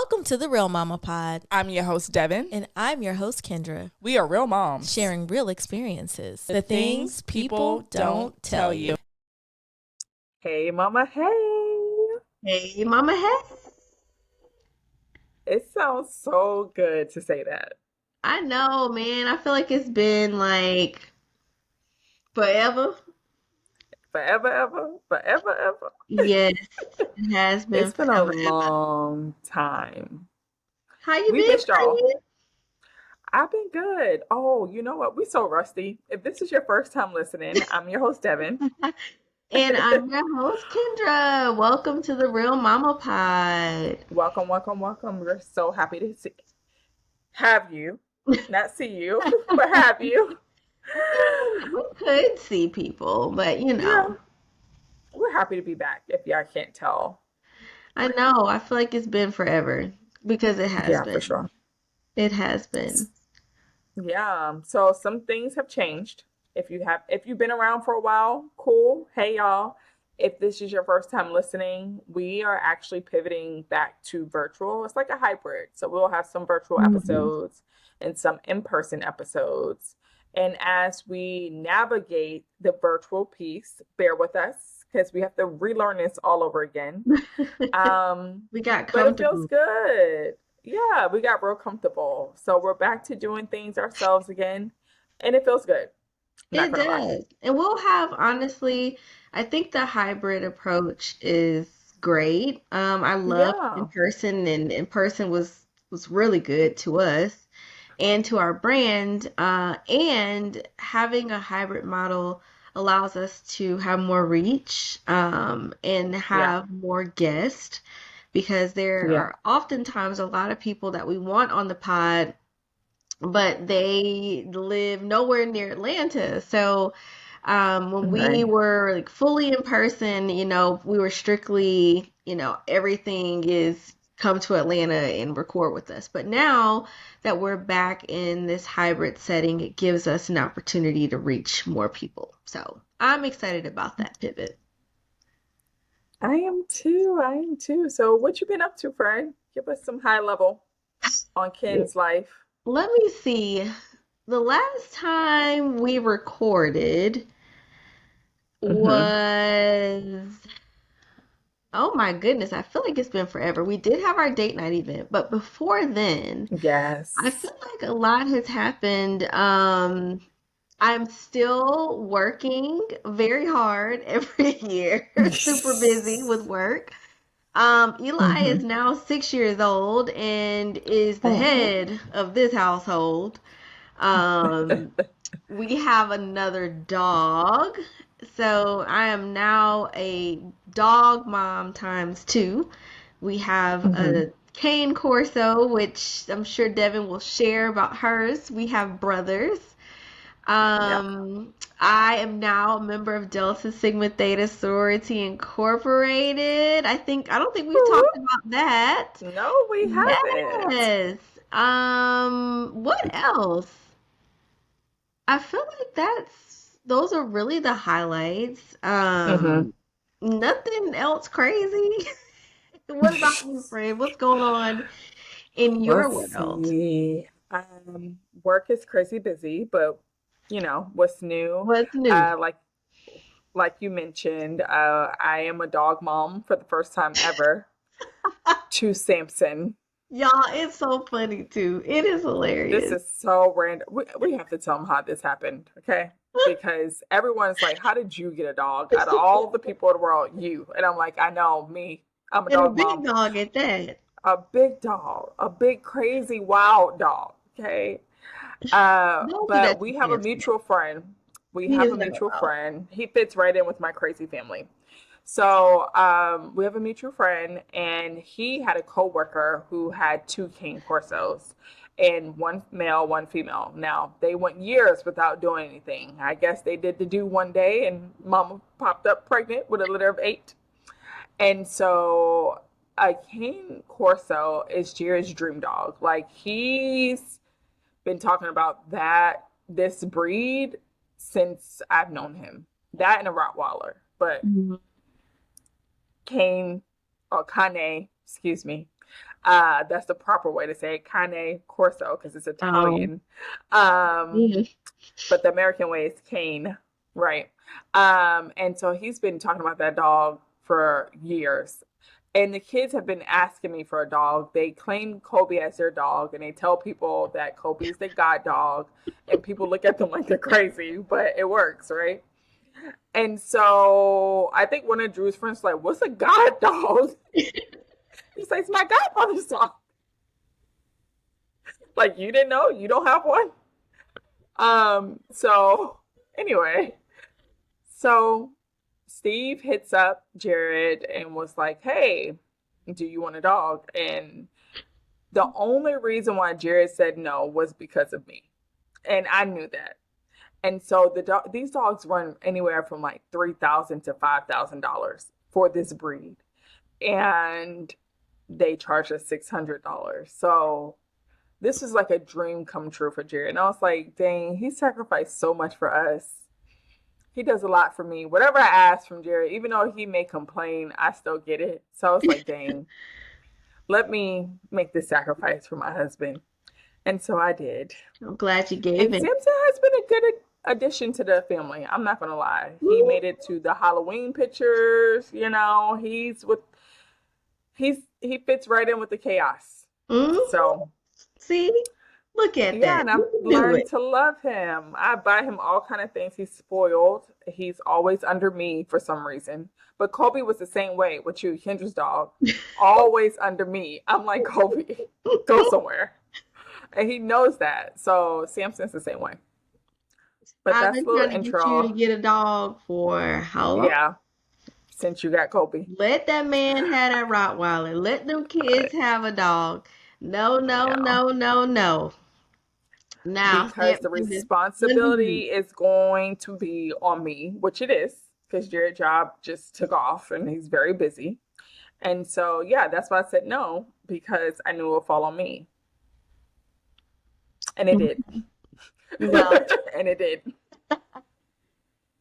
Welcome to the Real Mama Pod. I'm your host, Devin. And I'm your host, Kendra. We are real moms. Sharing real experiences. The things people don't tell you. Hey, Mama, hey. Hey, Mama, hey. It sounds so good to say that. I know, man. I feel like it's been like forever. Forever. Yes, it has been It's been a forever. long time. How you We been, missed y'all. friend? I've been good. Oh, you know what? We so rusty. If this is your first time listening, I'm your host, Devin. And I'm your host, Kendra. Welcome to the Real Mama Pod. Welcome. We're so happy to have you. Not see you, but have you. We could see people, but Yeah. We're happy to be back, if y'all can't tell. I know. I feel like it's been forever because it has Yeah, been. for sure. It has been. Yeah, so some things have changed. If you've been around for a while, cool. Hey y'all. If this is your first time listening, we are actually pivoting back to virtual. It's like a hybrid. So we'll have some virtual Mhm. episodes and some in-person episodes. And as we navigate the virtual piece, bear with us because we have to relearn this all over again. We got But it feels comfortable. good. Yeah, we got real comfortable. So we're back to doing things ourselves again, and it feels good. Not It gonna lie. does. And we'll have, honestly, I think the hybrid approach is great. I love in Yeah. person, and in person was really good to us and to our brand. And having a hybrid model allows us to have more reach, and Yeah. have more guests because there Yeah. are oftentimes a lot of people that we want on the pod, but they live nowhere near Atlanta. So when we Right. were like fully in person, we were strictly, everything is come to Atlanta and record with us. But now that we're back in this hybrid setting, it gives us an opportunity to reach more people. So I'm excited about that pivot. I am too. So what you been up to, friend? Give us some high level on Ken's life. Let me see. The last time we recorded Mm-hmm. was, oh my goodness, I feel like it's been forever. We did have our date night event, but before then, I Yes. feel like a lot has happened. I'm still working very hard every year, super busy with work. Eli Mm-hmm. is now 6 years old and is the Oh. head of this household. Um, we have another dog. So I am now a dog mom times two. We have Mm-hmm. a cane corso, which I'm sure Devin will share about hers. We have brothers. Yeah. I am now a member of Delta Sigma Theta Sorority Incorporated. I don't think we've talked Woo-woo. about that. No, we haven't. Yes. What else? I feel like those are really the highlights. Mm-hmm. Nothing else crazy. What about you, friend? What's going on in your Let's world? see. Work is crazy busy, but what's new? What's new? Uh, like like you mentioned, I am a dog mom for the first time ever to Samson. Y'all, it's so funny too. It is This hilarious. is so random. We have to tell them how this happened, okay? Because everyone's like, "How did you get a dog? Out of all the people in the world, you." And I'm like, "I know, me. I'm a And a dog big mom. dog at that. A big dog, a big, crazy, wild dog." Okay. Don't do But that to we have a Samson. mutual friend. We He have is a not mutual allowed. friend. He fits right in with my crazy family. So we have a mutual friend, and he had a coworker who had two King Corsos, and one male, one female. Now they went years without doing anything. I guess they did the do one day, and Mama popped up pregnant with a litter of eight. And so a King Corso is Jared's dream dog. Like he's been talking about this breed since I've known him. That and a Rottweiler. But Mhm. Kane or Kane, excuse me. That's the proper way to say it, Cane Corso, because it's Oh. Italian. Um, Mhm. but the American way is Cane, right? And so he's been talking about that dog for years. And the kids have been asking me for a dog. They claim Kobe as their dog, and they tell people that Kobe is their god dog. And people look at them like they're crazy, but it works, right? And so I think one of Drew's friends was like, "What's a god dog?" He's like, "It's my godfather's dog." Like, you didn't know? You don't have one? So anyway, so Steve hits up Jared and was like, "Hey, do you want a dog?" And the only reason why Jared said no was because of me. And I knew that. And so these dogs run anywhere from like $3,000 to $5,000 for this breed. And they charge us $600. So this was like a dream come true for Jared. And I was like, dang, he sacrificed so much for us. He does a lot for me. Whatever I ask from Jared, even though he may complain, I still get it. So I was like, dang, let me make this sacrifice for my husband. And so I did. I'm glad you gave And it. Samson has been a good addition to the family. I'm not gonna lie. He made it to the Halloween pictures. You know, he fits right in with the chaos. Mhm. So See? Look at yeah, that. and I've You can do learned it. to love him. I buy him all kind of things. He's spoiled. He's always under me for some reason. But Kobe was the same way with you, Kendra's dog. Always under me. I'm like, Kobe, go somewhere. And he knows that. So Samson's the same way. But I've that's a been little trying to get you to intro. get a dog for how long? Yeah, since you got Kobe. Let that man have that Rottweiler. Let them kids have a dog. No, no, No, no, no, no. Now, because the Samson is living you. responsibility is going to be on me, which it is, because your job just took off and he's very busy. And so, yeah, that's why I said no, because I knew it would fall on me. And it did. Well, And it did.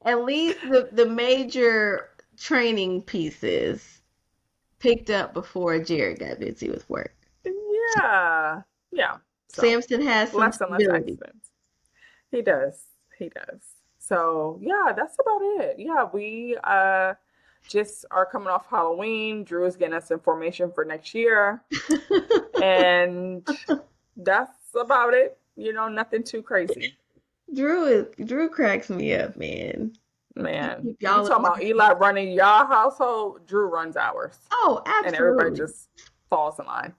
at least the major training pieces picked up before Jared got busy with work. Yeah. Yeah. So Samson has some less and less stability. accidents. He does. He does. So yeah, that's about it. Yeah, we just are coming off Halloween. Drew is getting us information for next year. And that's about it. You know, nothing too crazy. Drew cracks me up, man. Man, Keep you y'all in talking about line. Eli running your household? Drew runs ours. Oh, And everybody absolutely. just falls in line.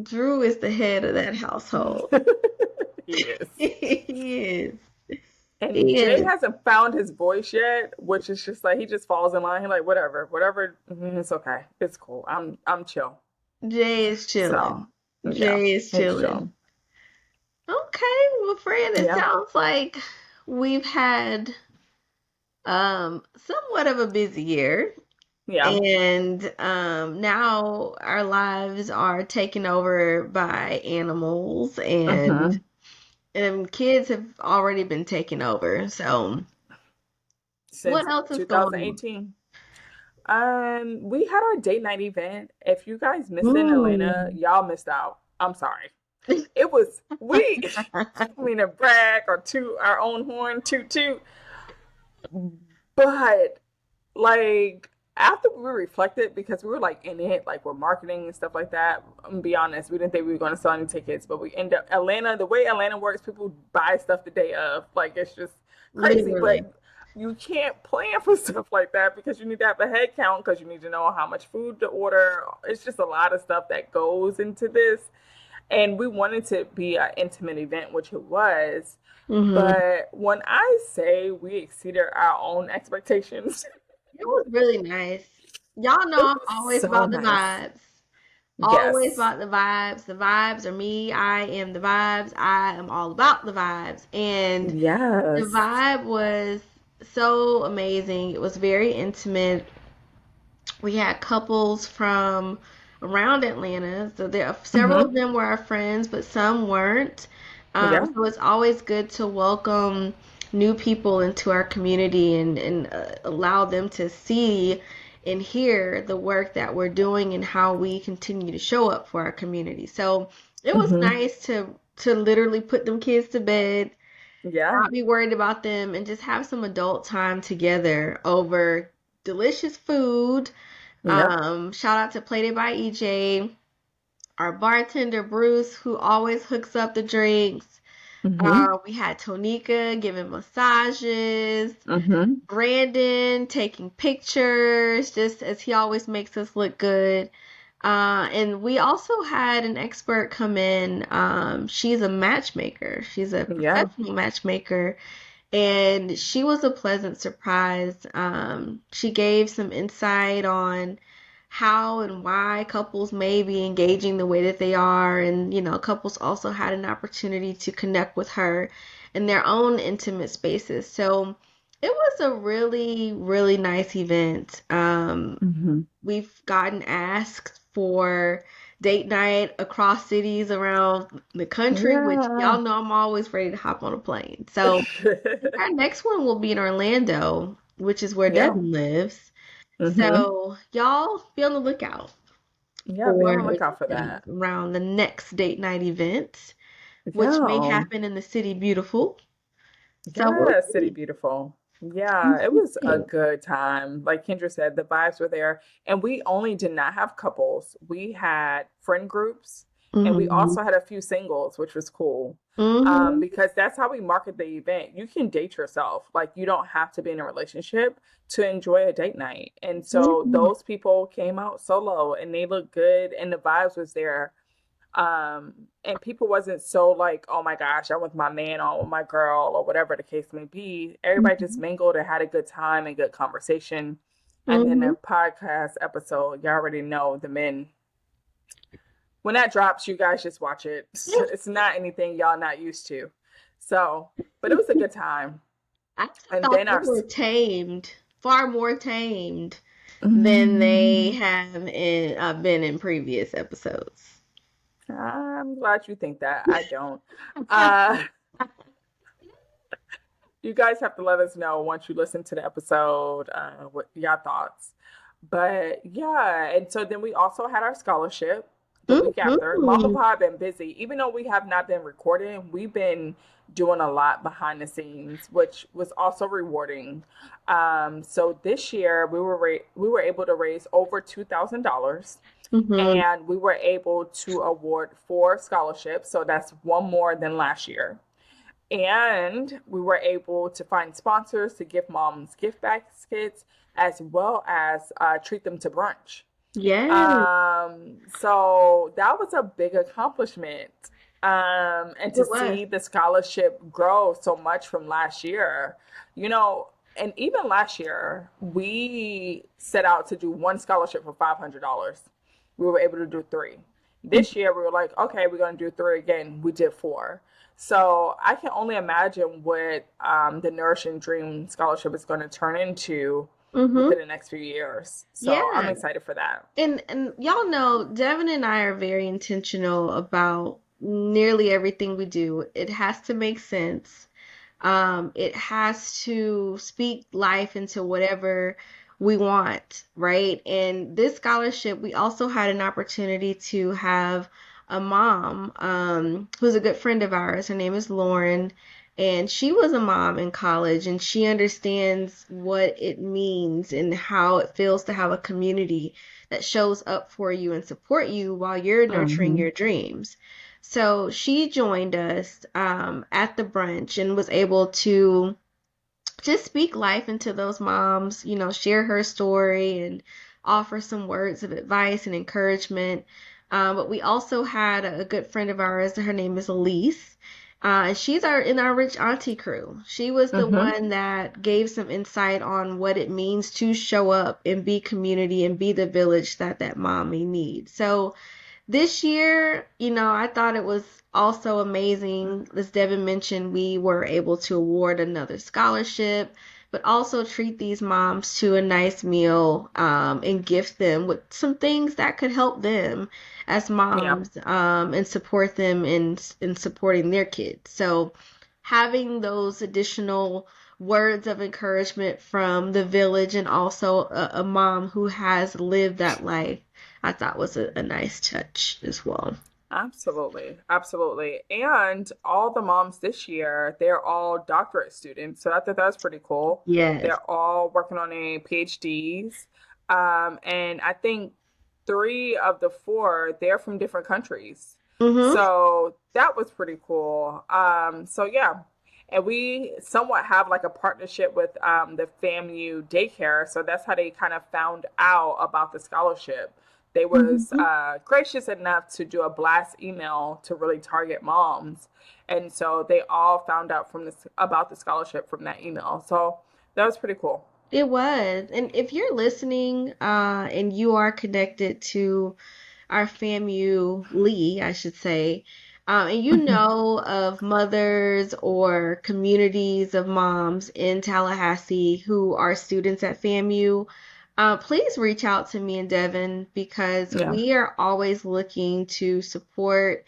Drew is the head of that household. He is. He is. And He Jay is. hasn't found his voice yet, which is just like he just falls in line. He's like, whatever, it's okay, it's cool. I'm chill. Jay is chilling. So yeah, Jay is he's chilling. chill. Okay, well, friend, it Yeah, sounds like we've had somewhat of a busy year. yeah. And now our lives are taken over by animals, hmm and kids have already been taken over. So, Since what else is going on? 2018. We had our date night event. If you guys missed it in Atlanta, Mm. y'all missed out. I'm sorry. It was we. I mean, to brag or toot our own horn, toot toot. But like after we reflected, because we were like in it, like we're marketing and stuff like that. I'm gonna be honest, we didn't think we were going to sell any tickets, but we end up Atlanta. The way Atlanta works, people buy stuff the day of. Like it's just crazy. Literally. But you can't plan for stuff like that because you need to have a head count because you need to know how much food to order. It's just a lot of stuff that goes into this. And we wanted to be an intimate event, which it was. Hmm. But when I say we exceeded our own expectations, It was really nice. Y'all it know I'm was always so about the nice. vibes. Always Yes. about the vibes. The vibes are me. I am the vibes. I am all about the vibes. And the Yes. vibe was so amazing. It was very intimate. We had couples from around Atlanta. So there several of Mm-hmm. them were our friends, but some weren't. Yeah. So it's always good to welcome new people into our community and allow them to see and hear the work that we're doing and how we continue to show up for our community. So it was Hmm. nice to literally put them kids to bed, Yeah. not be worried about them, and just have some adult time together over delicious food. Yep. Shout out to Plated by EJ, our bartender Bruce, who always hooks up the drinks. Hmm. We had Tonika giving massages, Hmm. Brandon taking pictures, just as he always makes us look good. And we also had an expert come in. She's a matchmaker. She's a Yeah. professional matchmaker, and she was a pleasant surprise. She gave some insight on how and why couples may be engaging the way that they are, and couples also had an opportunity to connect with her in their own intimate spaces. So it was a really, really nice event. Hmm. We've gotten asked for date night across cities around the country, which Yeah. y'all know I'm always ready to hop on a plane. So our next one will be in Orlando, which is where Yeah. Devin lives. Hmm. So y'all be on the lookout Yeah. Be on the for lookout for that. around the next date night event, which may Yeah. happen in the city beautiful. So we'll Yeah, City see. Beautiful. We'll Yeah, it was a see. good time. Like Kendra said, the vibes were there. And we only did not have couples. We had friend groups and we Mm-hmm. also had a few singles, which was cool. Mm-hmm. Because that's how we market the event. You can date yourself. Like you don't have to be in a relationship to enjoy a date night. And so Yeah. those people came out solo and they looked good and the vibes was there. And people wasn't so like, oh my gosh, I'm with my man or with my girl or whatever the case may be. Everybody just Mm-hmm. mingled and had a good time and good conversation. And then Mm-hmm. the podcast episode, you already know the men. When that drops, you guys just watch it. It's not anything y'all not used to. So, but it was a good time. I just And thought then they our, were tamed, far more tamed than they have been in previous episodes. I'm glad you think that. I don't. Uh, you guys have to let us know once you listen to the episode what your thoughts. But yeah, and so then we also had our scholarship the week after. Mama Mm-hmm. Pa been busy. Even though we have not been recording, we've been doing a lot behind the scenes, which was also rewarding. So this year we were able to raise over $2,000 Mm-hmm. and we were able to award 4 scholarships. So that's one more than last year. And we were able to find sponsors to give moms gift baskets as well as treat them to brunch. Yes, So that was a big accomplishment. And to it was. see the scholarship grow so much from last year, you know, and even last year, we set out to do one scholarship for $500. We were able to do 3. This year, we were like, okay, we're going to do 3 again. We did 4. So I can only imagine what the Nourishing Dream Scholarship is going to turn into Mm-hmm. within the next few years. So I'm Yeah. excited for that. And y'all know Devin and I are very intentional about nearly everything we do. It has to make sense. It has to speak life into whatever we want, right? And this scholarship, we also had an opportunity to have a mom, who's a good friend of ours. Her name is Lauren, and she was a mom in college, and she understands what it means and how it feels to have a community that shows up for you and support you while you're nurturing Hmm. your dreams. So she joined us at the brunch and was able to just speak life into those moms, share her story and offer some words of advice and encouragement. But we also had a good friend of ours. Her name is Elise. And she's in our Rich Auntie crew. She was the Hmm. one that gave some insight on what it means to show up and be community and be the village that mom may need. So this year, I thought it was also amazing. As Devin mentioned, we were able to award another scholarship, but also treat these moms to a nice meal, and gift them with some things that could help them as Yeah. moms, and support them in supporting their kids. So having those additional words of encouragement from the village and also a mom who has lived that life, I thought was a nice touch as well. Absolutely. Absolutely. And all the moms this year, they're all doctorate students. So I thought that was pretty cool. Yes. They're all working on a PhDs. And I think three of the four, they're from different countries. Mm-hmm. So that was pretty cool. So yeah. And we somewhat have like a partnership with the FAMU daycare. So that's how they kind of found out about the scholarship. They was Mm-hmm. gracious enough to do a blast email to really target moms. And so they all found out from this about the scholarship from that email. So that was pretty cool. It was. And if you're listening, and you are connected to our FAMU Lee, I should say, and you know of mothers or communities of moms in Tallahassee who are students at FAMU, please reach out to me and Devin because Yeah. we are always looking to support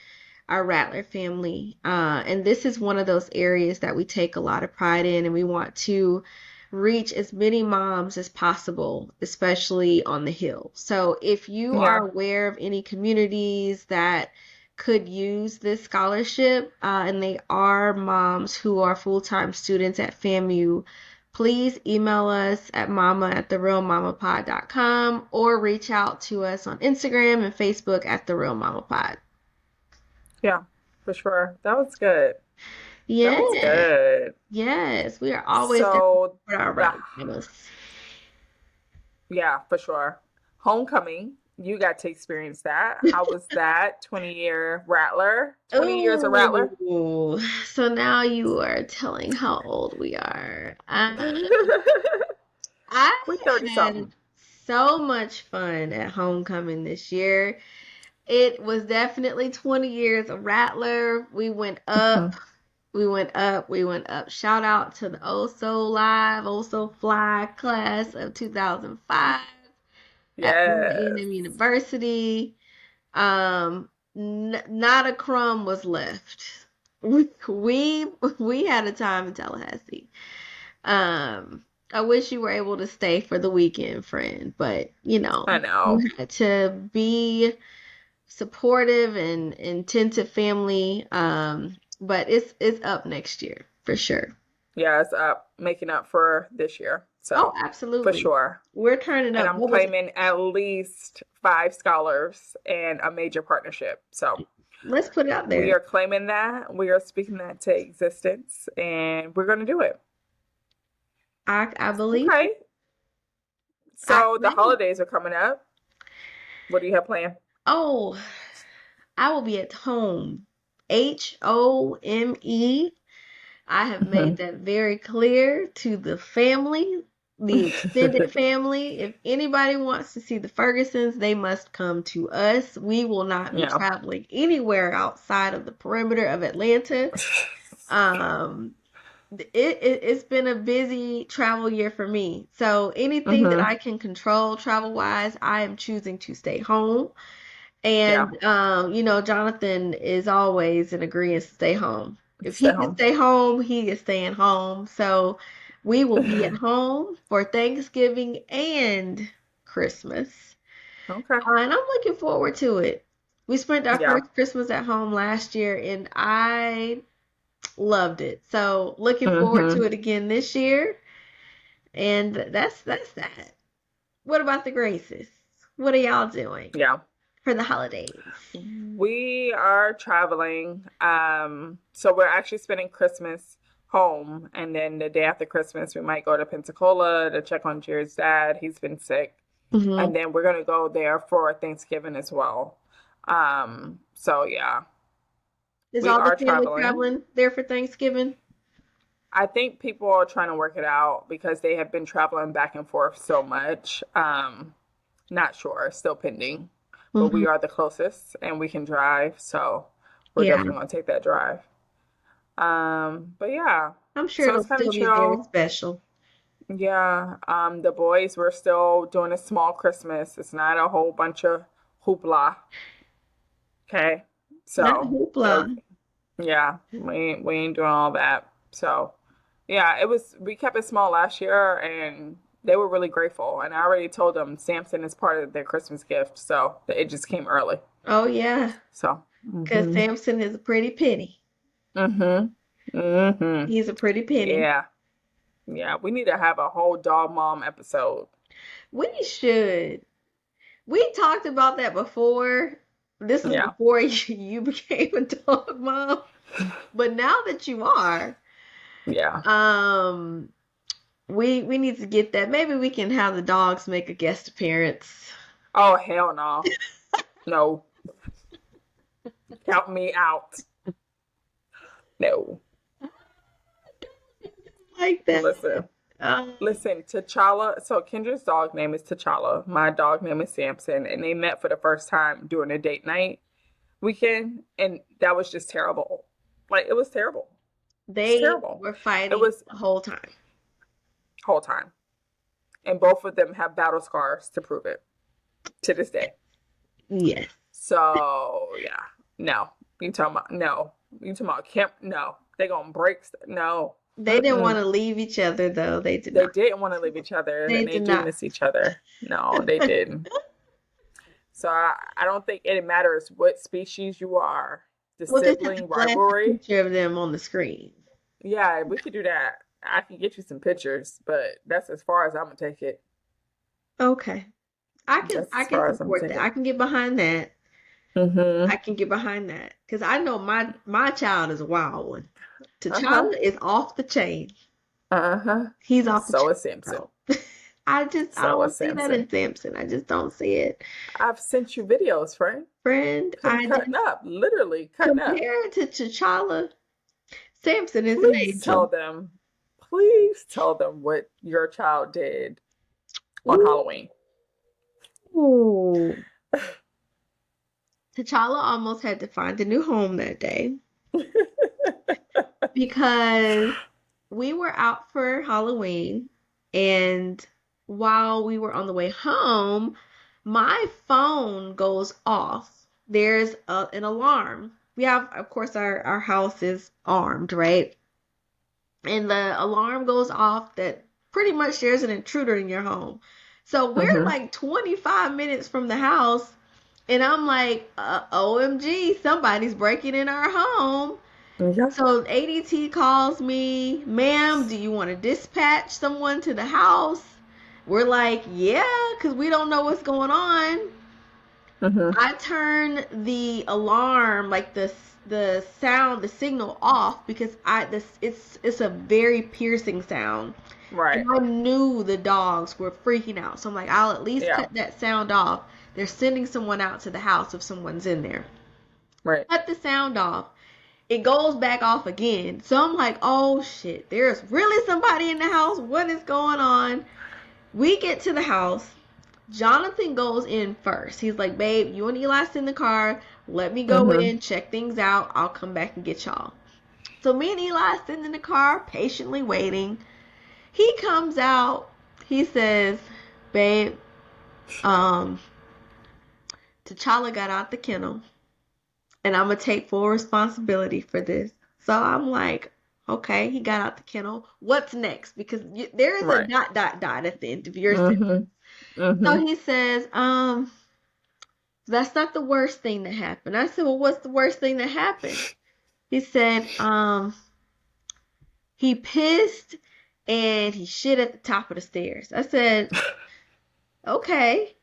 our Rattler family. And this is one of those areas that we take a lot of pride in, and we want to reach as many moms as possible, especially on the Hill. So if you Yeah. are aware of any communities that could use this scholarship, and they are moms who are full-time students at FAMU, please email us at mama@therealmamapod.com or reach out to us on Instagram and Facebook at The Real Mama Pod. Yeah, for sure. That was good. That was Yes, good. yes, we are always there So for our the Rattler mamas. yeah, for sure. Homecoming, you got to experience that. How was that? 20-year Rattler? 20 years of Rattler? Oh, so now you are telling how old we are. I We're 30 had something. so much fun at homecoming this year. It was definitely 20 years of Rattler. We went up, we went up, we went up. Shout out to the Oh So Live, Oh So Fly class of 2005 at Florida Yes. A&M University. Not a crumb was left. We we had a time in Tallahassee. I wish you were able to stay for the weekend, friend, but I you know. had to be supportive and tend to family. But it's up next year for sure. Yeah, it's up, making up for this year. Oh, So, for absolutely. sure. We're turning And up. I'm What was it? claiming at least 5 scholars and a major partnership. So, Let's put it out we there. are claiming that. We are speaking that to existence, and we're going to do it. I believe it. Okay. I So, the claim it. holidays are coming up. What do you have planned? Oh, I will be at home. HOME. I have made Mhm. that very clear to the family, the extended family. If anybody wants to see the Fergusons, they must come to us. We will not be Yeah. traveling anywhere outside of the perimeter of Atlanta. Um, it's been a busy travel year for me. So anything that Hmm. I can control travel wise, I am choosing to stay home. Yeah. And Jonathan is always in agreement to stay home. If Stay he can home. stay home, he is staying home. So we will be at home for Thanksgiving and Christmas. Okay. And I'm looking forward to it. We spent our Yeah. first Christmas at home last year and I loved it. So looking forward to Hmm. it again this year. And that's that. What about the Graces? What are y'all doing Yeah. for the holidays? We are traveling. So we're actually spending Christmas home, and then the day after Christmas, we might go to Pensacola to check on Jared's dad. He's been sick. Hmm. And then we're gonna go there for Thanksgiving as well. So yeah, Is we all the are family traveling. traveling there for Thanksgiving? I think people are trying to work it out because they have been traveling back and forth so much. Not sure, still pending, but Hmm. we are the closest and we can drive, so we're Yeah, definitely gonna take that drive. But yeah, I'm sure so it'll it's kind of still be very chill. special. Yeah, the boys, we're still doing a small Christmas. It's not a whole bunch of hoopla. Okay, Not so hoopla. it'll, yeah, we ain't doing all that. So Yeah, it was. We kept it small last year, and they were really grateful. And I already told them Samson is part of their Christmas gift, so it just came early. Oh yeah, So, because Samson is a pretty penny. mm-hmm. He's a pretty penny. Yeah, yeah. We need to have a whole dog mom episode. We should. We talked about that before. This is Yeah. before you became a dog mom. But now that you are, Yeah. we need to get that. Maybe we can have the dogs make a guest appearance. Oh hell no, no. Count me out. No. Like that. Listen. Listen, T'Challa. So Kendra's dog name is T'Challa. My dog name is Samson, and they met for the first time during a date night weekend, and that was just terrible. Like it was terrible. They terrible. were fighting It was the whole time. whole time, and both of them have battle scars to prove it to this day. Yes. So yeah, no. You talking about no? You talking about Kemp? No, they gonna break. No. They didn't Mm-mm. want to leave each other though. They did They not. didn't want to leave each other, They and they did do not. miss each other. No, they didn't. So I don't think it matters what species you are. The We'll just have sibling to flash a rivalry. picture of them on the screen. Yeah, we could do that. I can get you some pictures, but that's as far as I'm gonna take it. Okay. I That's can as far as I'm support that. taking I it. can get behind that. Mm-hmm. I can get behind that. Because I know my child is a wild one. Uh-huh. T'Challa is off the chain. Uh-huh. He's off the So chain. is Samson. I So don't is see that Samson. in Samson. I just don't see it. I've sent you videos, friend. Friend, I Cutting just up, literally cutting up. compared to T'Challa, Samson is an Please tell angel. them. Please tell them what your child did on Ooh. Halloween. Ooh. T'Challa almost had to find a new home that day because we were out for Halloween, and while we were on the way home, my phone goes off. There's an alarm. We have, of course, our house is armed, right? And the alarm goes off that pretty much there's an intruder in your home. So we're Mm-hmm. like 25 minutes from the house, and I'm like, OMG, somebody's breaking in our home. Yeah. So ADT calls me, ma'am, do you want to dispatch someone to the house? We're like, yeah, because we don't know what's going on. Mm-hmm. I turn the alarm, like the sound, the signal off because it's a very piercing sound. Right. And I knew the dogs were freaking out. So I'm like, I'll at least Yeah. cut that sound off. They're sending someone out to the house if someone's in there. Right. Cut the sound off. It goes back off again. So I'm like, oh shit, there's really somebody in the house. What is going on? We get to the house. Jonathan goes in first. He's like, babe, you and Eli sit in the car. Let me go Mm-hmm. in, check things out. I'll come back and get y'all. So me and Eli sitting in the car, patiently waiting. He comes out. He says, babe, T'Challa got out the kennel, and I'm gonna take full responsibility for this. So I'm like, okay, he got out the kennel. What's next? Because there is a Right. dot at the end of your sentence. Mm-hmm. So he says, that's not the worst thing that happened. I said, well, what's the worst thing that happened? He said, he pissed and he shit at the top of the stairs. I said, okay.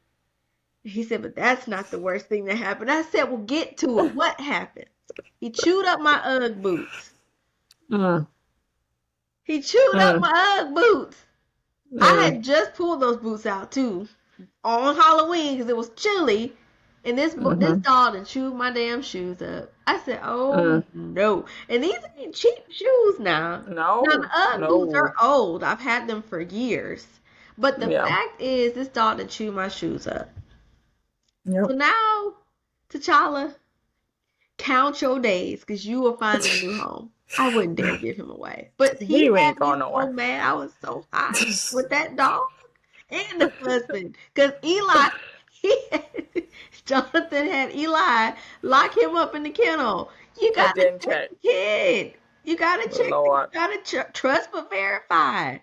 He said, but that's not the worst thing that happened. I said, well, get to it. What happened? He chewed up my Ugg boots. Mm. He chewed up my Ugg boots. I Mm. had just pulled those boots out too on Halloween because it was chilly, and this Mhm. dog done chewed my damn shoes up. I said, "Oh no!" And these ain't cheap shoes now. No. Now the Ugg boots No. are old. I've had them for years, but the Yeah. fact is, this dog done chewed my shoes up. Yep. So now, T'Challa, count your days because you will find a new home. I wouldn't dare give him away. But he You ain't had me going so nowhere. mad. I was so hot with that dog and the husband. Because Eli, Jonathan had Eli lock him up in the kennel. You got to didn't check check. the kid. You gotta check. You Lord. gotta trust but verify.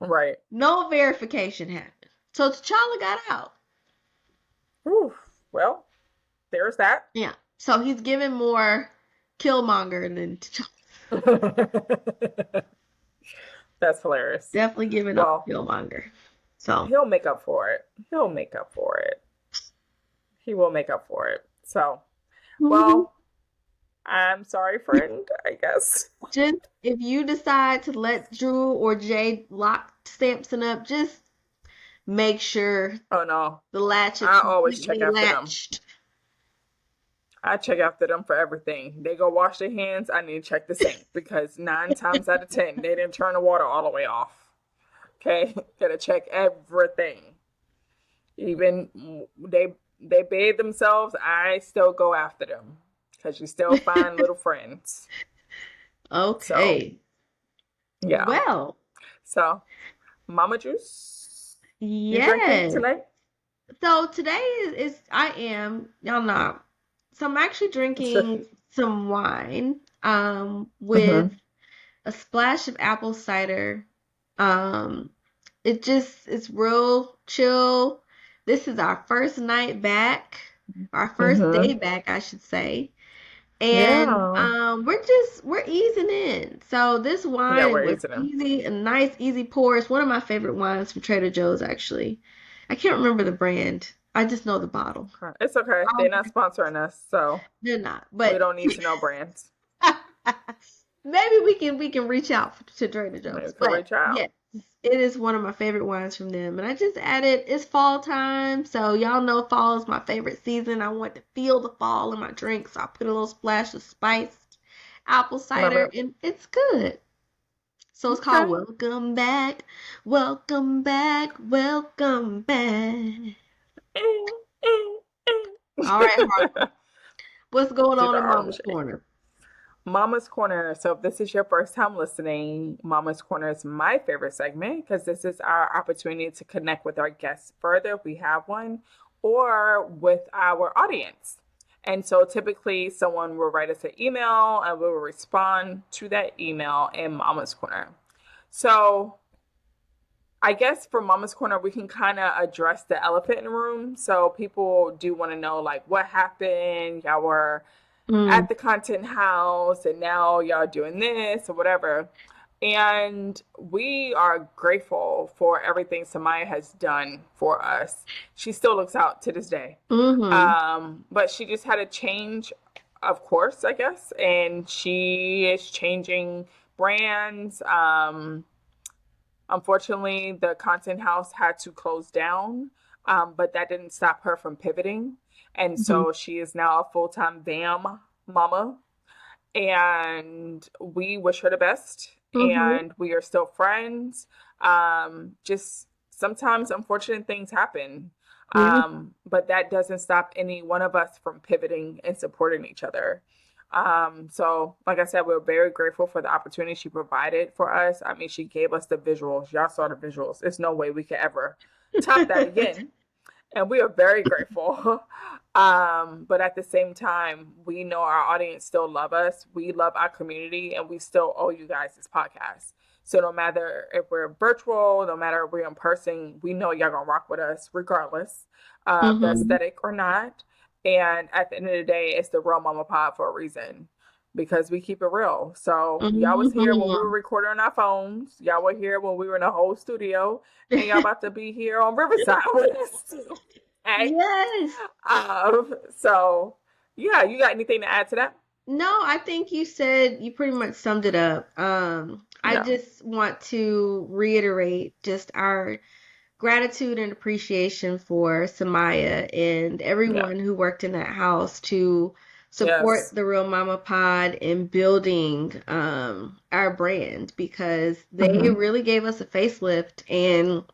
Right. No verification happened. So T'Challa got out. Whew. Well, there's that. Yeah. So he's giving more Killmonger than T'Challa. That's hilarious. Definitely giving up Killmonger. So he'll make up for it. He'll make up for it. He will make up for it. So, well, I'm sorry, friend, I guess. Just if you decide to let Drew or Jay lock Samson up, just make sure the latch is I always check after latched. them. I check after them for everything. They go wash their hands, I need to check the sink because 9 times out of 10, they didn't turn the water all the way off. Okay? Gotta check everything. Even they bathe themselves, I still go after them because you still find little friends. Okay. So, yeah. Well. So, Mama Juice? Yes. You drinking tonight? So today y'all know. So I'm actually drinking some wine with a splash of apple cider. It's real chill. This is our first night back, our first day back, I should say. And we're easing in. So this wine was easy, a nice easy pour. It's one of my favorite wines from Trader Joe's, actually. I can't remember the brand. I just know the bottle. It's okay. They're not sponsoring us, so they're not. But we don't need to know brands. Maybe we can reach out to Trader Joe's. Reach out. Yes, it is one of my favorite wines from them. And I just added, it's fall time, so y'all know fall is my favorite season. I want to feel the fall in my drink, so I put a little splash of spiced apple cider, and it's good. So it's called Welcome Back, Welcome Back, Welcome Back. All right, Martha. What's going on in Mama's Corner? Mama's Corner. So if this is your first time listening, Mama's Corner is my favorite segment because this is our opportunity to connect with our guests further if we have one, or with our audience. And so typically someone will write us an email and we will respond to that email in Mama's Corner. So I guess for Mama's Corner, we can kind of address the elephant in the room. So people do want to know, like, what happened? Y'all were at the content house and now y'all doing this or whatever. And we are grateful for everything Samaya has done for us. She still looks out to this day. But she just had a change, of course, I guess. And she is changing brands. Unfortunately, the content house had to close down, but that didn't stop her from pivoting. And so she is now a full-time BAM mama. And we wish her the best. And we are still friends. Just sometimes unfortunate things happen. But that doesn't stop any one of us from pivoting and supporting each other. So like I said, we're very grateful for the opportunity she provided for us. I mean, she gave us the visuals. Y'all saw the visuals. There's no way we could ever top that again. And we are very grateful. But at the same time, we know our audience still love us. We love our community, and we still owe you guys this podcast. So no matter if we're virtual, no matter if we're in person, we know y'all gonna rock with us regardless of the aesthetic or not. And at the end of the day, it's the Real Mama Pod for a reason, because we keep it real. So y'all was here when we were recording on our phones. Y'all were here when we were in the whole studio, and y'all about to be here on Riverside with us too. Okay? Yes. So yeah, you got anything to add to that? No, I think you pretty much summed it up. I just want to reiterate just our gratitude and appreciation for Samaya and everyone who worked in that house to support the Real Mama Pod in building our brand, because they really gave us a facelift, and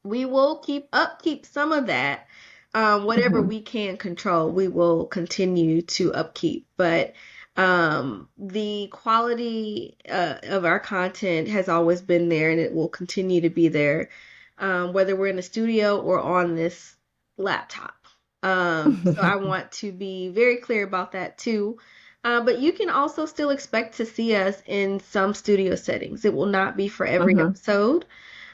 we will keep some of that. Whatever we can control, we will continue to upkeep. But the quality of our content has always been there, and it will continue to be there, whether we're in the studio or on this laptop. So I want to be very clear about that too. But you can also still expect to see us in some studio settings. It will not be for every Mm-hmm. episode,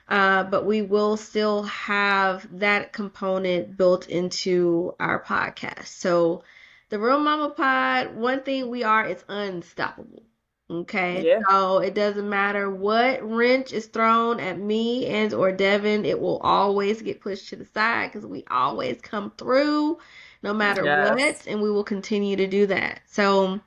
but we will still have that component built into our podcast. So, the Real Mama Pod, one thing we are is unstoppable. Okay, Yeah. so it doesn't matter what wrench is thrown at me and or Devin, it will always get pushed to the side because we always come through no matter Yes. what, and we will continue to do that. So,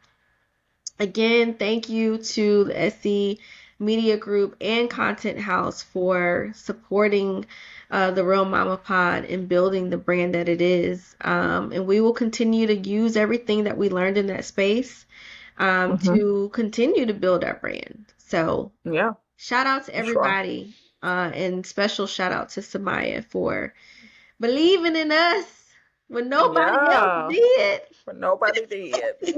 again, thank you to the SC Media Group and Content House for supporting the Real Mama Pod and building the brand that it is. And we will continue to use everything that we learned in that space Mm-hmm. to continue to build our brand. So, Yeah, shout out to for sure. everybody, and special shout out to Samaya for believing in us when nobody else Yeah, did. but nobody did.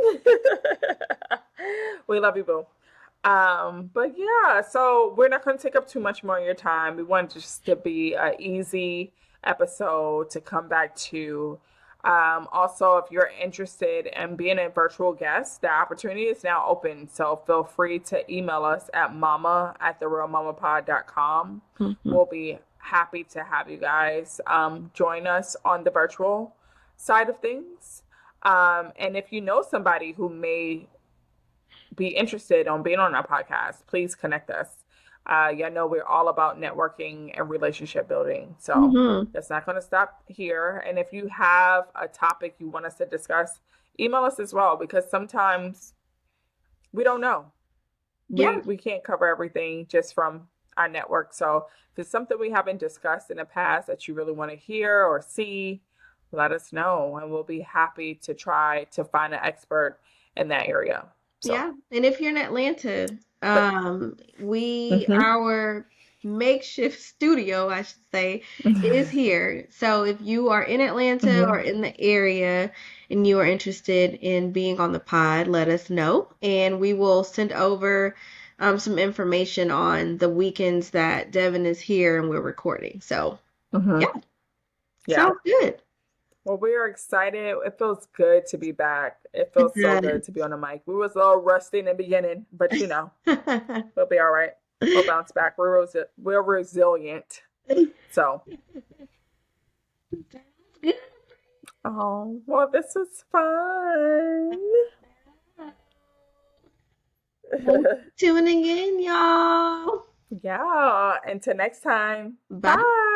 We love you, boo. But yeah, so we're not going to take up too much more of your time. We want just to be an easy episode to come back to. Also, if you're interested in being a virtual guest, the opportunity is now open. So feel free to email us at mama@therealmamapod.com. Mhm. We'll be happy to have you guys join us on the virtual side of things. And if you know somebody who may be interested on being on our podcast, please connect us. Y'all know we're all about networking and relationship building. So Mhm. that's not going to stop here. And if you have a topic you want us to discuss, email us as well, because sometimes we don't know. Yeah. We can't cover everything just from our network. So if it's something we haven't discussed in the past that you really want to hear or see, let us know, and we'll be happy to try to find an expert in that area. So, Yeah, and if you're in Atlanta, but mhm. our makeshift studio, I should say, is here. So if you are in Atlanta or Mhm. in the area and you are interested in being on the pod, let us know, and we will send over some information on the weekends that Devin is here and we're recording. So Mhm. yeah, Yeah. sounds good. Well, we are excited. It feels good to be back. It It feels so good to be on the mic. We was a little rusty in the beginning, but does. we'll be all right. We'll bounce back. We're resilient. So, Good. oh, well, this was fun. Tuning in, y'all. Yeah. Until next time. Bye. Bye.